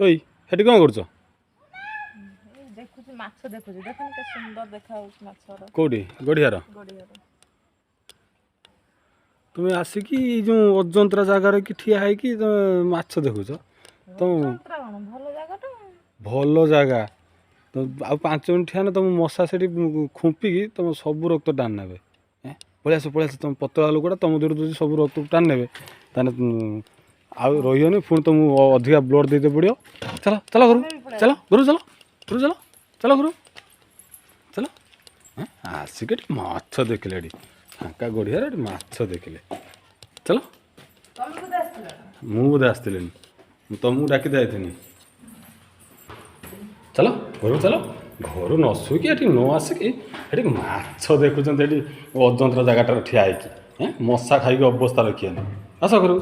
ओई हेटी कौन कर देखुची माछ देखुची देखन के सुंदर देखा होउछ माछर कौटी गड़ियार गड़ियार तुम्हें आसिकी जो अजंतरा जगार कि ठिया है कि माछ देखुच तुम जंत्रा कोन भलो जागाटा भल जगह तो आ 5 मिनट ठिया ना तुम मशा से खुंपिकी तुम सब रक्त टाण ने पलि आस तुम पतला लोकटा तुम दूर दूर सब रक्त टाण ने आउ रही पुणी तुमको अधिका ब्लड देते पड़ो चलो चलो गुरु चलो गुरु चलो गुरु चलो चलो गुरु चलो आसिक माछ देखले फांका गड़िया माछ देखले चलो मु बोधे आसती तुमको डाकी जाइनी चलो घर चलो घर न शुक न आसिकी माछ देखुं अजंतरा जगह ठिया मशा खाई अवस्था रखिए आस घर